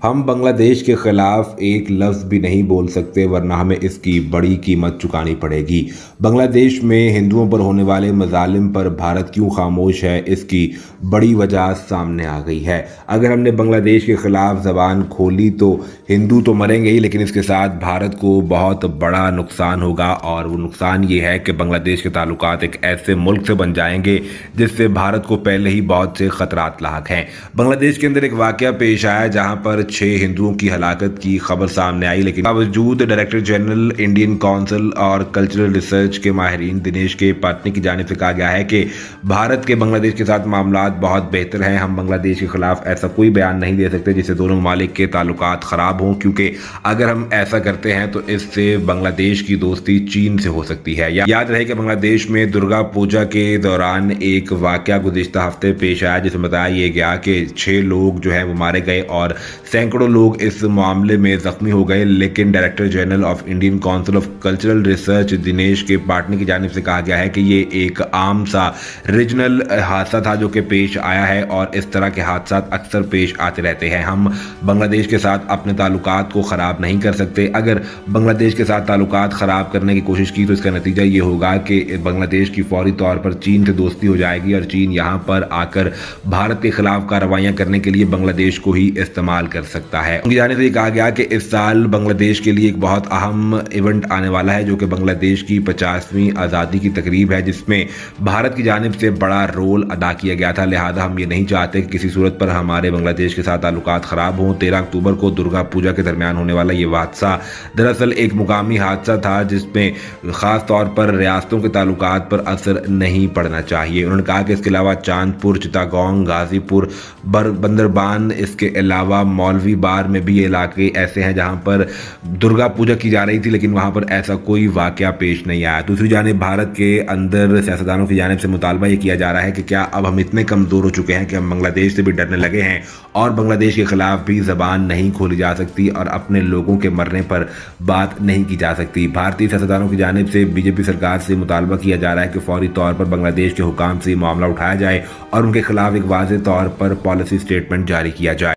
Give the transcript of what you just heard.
हम बांग्लादेश के खिलाफ एक लफ्ज़ भी नहीं बोल सकते वरना हमें इसकी बड़ी कीमत चुकानी पड़ेगी। बांग्लादेश में हिंदुओं पर होने वाले मज़ालिम पर भारत क्यों खामोश है, इसकी बड़ी वजह सामने आ गई है। अगर हमने बांग्लादेश के खिलाफ ज़बान खोली तो हिंदू तो मरेंगे ही, लेकिन इसके साथ भारत को बहुत बड़ा नुकसान होगा। और वो नुकसान ये है कि बांग्लादेश के ताल्लुकात एक ऐसे मुल्क से बन जाएंगे जिससे भारत को पहले ही बहुत से खतरात लाक हैं। बांग्लादेश के अंदर एक वाक़या पेश आया जहां पर 6 हिंदुओं की हलाकत की खबर सामने आई, लेकिन बावजूद डायरेक्टर जनरल इंडियन काउंसिल और कल्चरल रिसर्च के माहिरीन दिनेश के पाटनी की जानिब से कहा गया है कि भारत के बांग्लादेश के साथ मामलात बहुत बेहतर हैं। हम बांग्लादेश के खिलाफ ऐसा कोई बयान नहीं दे सकते जिससे दोनों ममालिक के ताल्लुकात ख़राब हों, क्योंकि अगर हम ऐसा करते हैं तो इससे बांग्लादेश की दोस्ती चीन से हो सकती है। याद रहे कि बांग्लादेश में दुर्गा पूजा के दौरान एक वाक़या गुज़िश्ता हफ्ते पेश आया जिसमें बताया यह गया कि 6 लोग जो है वो मारे गए और सैकड़ों लोग इस मामले में जख्मी हो गए। लेकिन director general of Indian council of cultural research Dinesh के पाटनी की जानिब से कहा गया है कि ये एक आम सा रीजनल हादसा था जो कि पेश आया है और इस तरह के हादसा अक्सर पेश आते रहते हैं। हम बांग्लादेश के साथ अपने ताल्लुकात को ख़राब नहीं कर सकते। अगर बांग्लादेश के साथ ताल्लुकात ख़राब करने की कोशिश की तो इसका नतीजा ये होगा कि बांग्लादेश की फौरी तौर पर चीन से दोस्ती हो जाएगी और चीन यहाँ पर आकर भारत के खिलाफ कार्रवाइयाँ करने के लिए बांग्लादेश को ही इस्तेमाल कर सकता है। उनकी जानिब से कहा गया कि इस साल बांग्लादेश के लिए एक बहुत अहम इवेंट आने वाला है जो कि बांग्लादेश की 50वीं आज़ादी की तकरीब है, जिसमें भारत की जानिब से बड़ा रोल अदा किया गया था। लिहाजा हम ये नहीं चाहते कि किसी सूरत पर हमारे बांग्लादेश के साथ ताल्लुकात ख़राब हों। 13 अक्टूबर को दुर्गा पूजा के दरमियान होने वाला ये हादसा दरअसल एक मुकामी हादसा था जिसमें ख़ास तौर पर रियासतों के ताल्लुकात पर असर नहीं पड़ना चाहिए। उन्होंने कहा कि इसके अलावा चांदपुर, चिटागोंग, गाजीपुर, बंदरबान, इसके अलावा मौलवी बार में भी ये इलाके ऐसे हैं जहां पर दुर्गा पूजा की जा रही थी, लेकिन वहां पर ऐसा कोई वाकया पेश नहीं आया। दूसरी जानिब भारत के अंदर सियासतदानों की जानिब से मुतालबा ये किया जा रहा है कि क्या अब हम इतने कमज़ोर हो चुके हैं कि हम बांग्लादेश से भी डरने लगे हैं और बांग्लादेश के खिलाफ भी ज़बान नहीं खोली जा सकती और अपने लोगों के मरने पर बात नहीं की जा सकती। भारतीय सियासतदानों की जानिब से बीजेपी सरकार से मुतालबा किया जा रहा है कि फौरी तौर पर बांग्लादेश के हुकाम से मामला उठाया जाए और उनके खिलाफ एक वाज़ेह तौर पर पॉलिसी स्टेटमेंट जारी किया जाए।